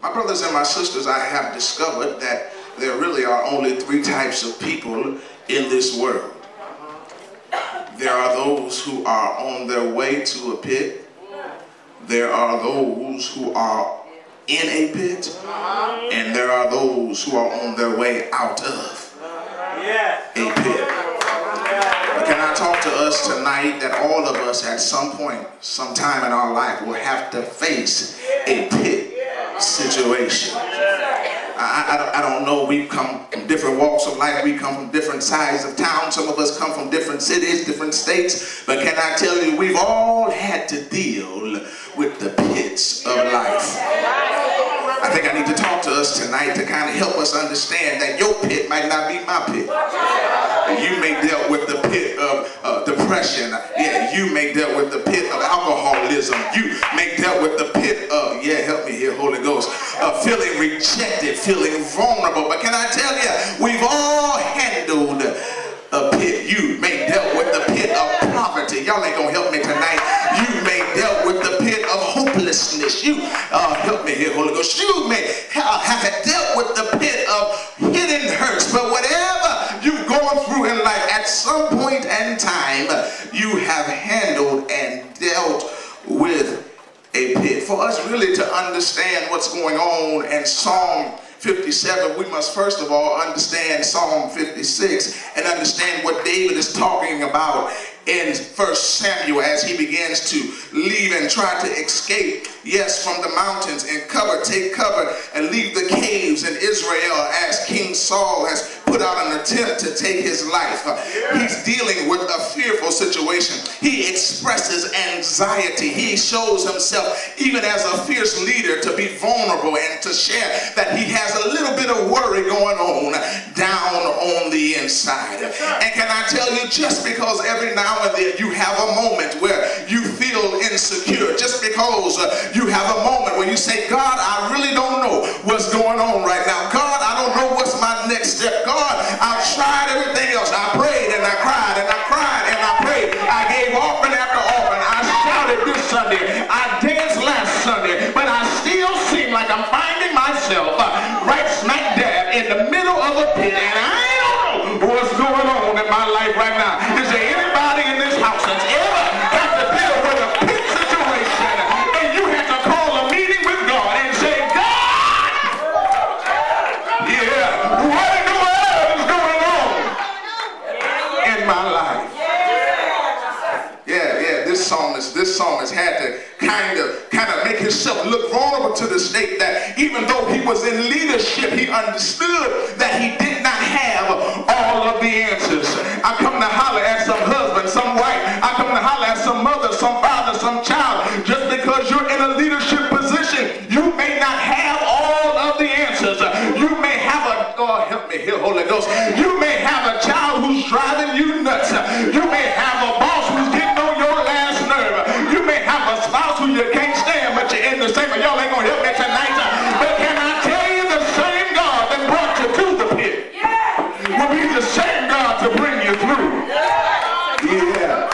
My brothers and my sisters, I have discovered that there really are only three types of people in this world. There are those who are on their way to a pit. There are those who are in a pit. And there are those who are on their way out of a pit. But can I talk to us tonight that all of us at some point, sometime in our life, will have to face a pit situation. I don't know, we come from different walks of life, we come from different sides of town, some of us come from different cities, different states, but can I tell you, we've all had to deal with the pits of life. I think I need to talk to us tonight to kind of help us understand that your pit might not be my pit. You may deal with the pit of depression. Yeah, you may deal with the pit of alcoholism. You may deal with the pit of, yeah, help me here, Holy Ghost, feeling rejected, feeling vulnerable. But can I tell you, we've all handled a pit. You may deal with the pit of poverty. Y'all ain't gonna help me tonight. You may deal with the pit of hopelessness. You help me here, Holy Ghost. You may have dealt with the pit of hidden hurts. But whatever you've gone through in life, at some point in time, you have handled and dealt with a pit. For us really to understand what's going on in Psalm 57, we must first of all understand Psalm 56 and understand what David is talking about in 1 Samuel as he begins to leave and try to escape, yes, from the mountains and take cover and leave the caves in Israel as King Saul has put out an attempt to take his life. He's dealing with a fearful situation. He expresses anxiety. He shows himself, even as a fierce leader, to be vulnerable and to share that he has a little bit of worry going on down on the inside. And can I tell you, just because every now and then you have a moment where you feel insecure, just because you have a moment where you say, God, I really don't know what's going on right now. God, I don't know what's my next step. God, I've tried everything else. I prayed and I cried and I cried and I prayed. I gave offering after offering. I shouted this Sunday. I danced last Sunday. But I still seem like I'm finding myself right smack dab in the middle of a pit. And I don't know what's going on in my life right now. Is there anybody in this house that's ever had to deal with a pit situation and you had to call a meeting with God and say, God, yeah, what in the world is going on in my life? Yeah, this psalmist had to kind of make himself look vulnerable to the state that even though he was in leadership, he understood that he did not have all of the answers. I come to holler at some husband, some wife. I come to holler at some mother, some father, some child. Just because you're in a leadership position, you may not have all of the answers. You may have help me here, Holy Ghost. You may have a child who's driving you nuts. You may have a boss who's getting on your last nerve. You may have a spouse who you can't stand, but you're in the same. Y'all ain't gonna help me tonight. But can I tell you, the same God that brought you to the pit will be the same God to bring you through. Yeah.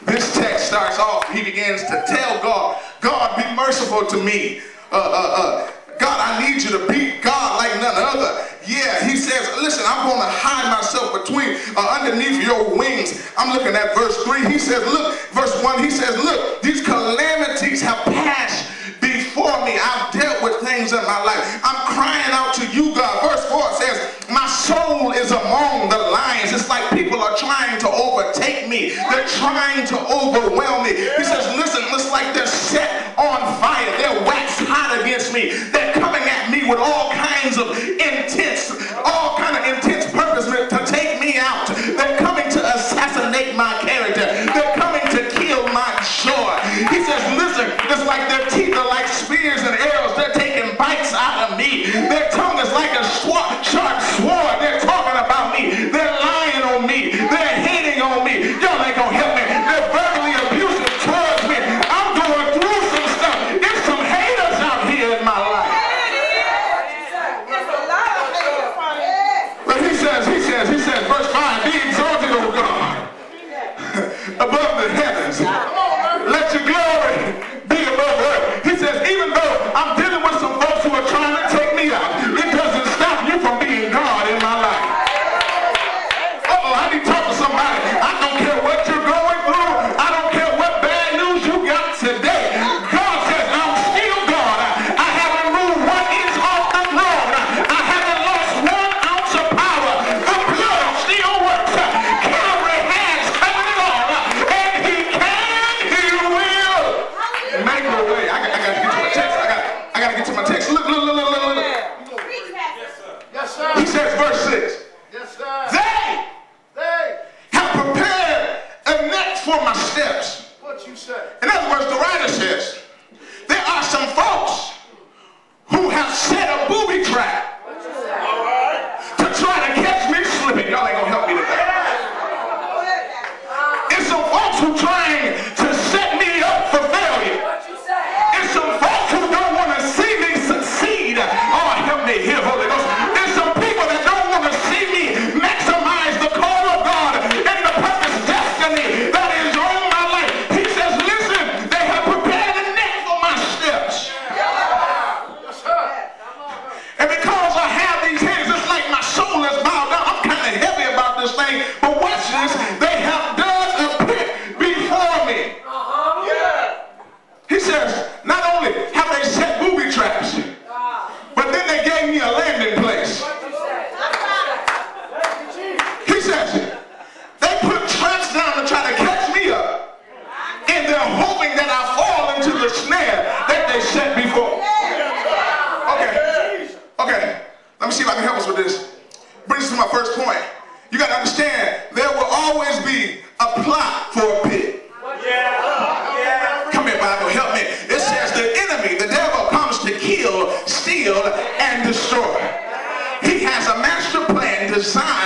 This text starts off. He begins to tell God, God, be merciful to me. God, I need you to be God like none other. Yeah, he says, listen, I'm going to hide myself underneath your wings. I'm looking at verse 3. He says, look, verse 1, he says, look, these calamities have passed before me. I've dealt with things in my life. I'm crying out to you, God. Verse 4 says, my soul is among the lions. It's like people are trying to overtake me. They're trying to overwhelm me. He says, listen, it's like they're set on fire. They're waxed hot against me. They're coming at me with all kinds of intense purpose to take me out. They're coming to assassinate my character. They're coming to kill my joy. He says, listen, it's like their teeth are like spears and arrows. They're taking bites out of me. Their tongue is like a sharp sword. They're talking about me. They're lying on me. They're hating on me. Y'all ain't gonna help me. They're verbally abusive towards me. I'm going through some stuff. It's some Look. Yes, sir. He says, verse 6. Yes, sir. They have prepared a net for my steps. What you say? In other words, the writer says, there are some folks who have set a booby trap to try to catch me slipping. Y'all ain't gonna help me today. It's some folks who trying to set me up for failure. It's some folks who don't want to see me succeed. Oh, help me here, Holy Ghost. It's some people that don't want to see me maximize the call of God and the purpose destiny that is on my life. He says, listen, they have prepared a net for my steps. And because I have these hands, it's like my soul is bowed down. I'm kind of heavy about this thing. But watch this. They have dug a pit before me. He says, not only have they set booby traps, but then they gave me a landing place. He says, they put traps down to try to catch me up, and they're hoping that I fall into the snare that they set before. Okay, let me see if I can help us with this. Brings us to my first point. You got to understand, there will always be a plot for a pit. Come here, Bible, help me. It says the enemy, the devil, comes to kill, steal, and destroy. He has a master plan designed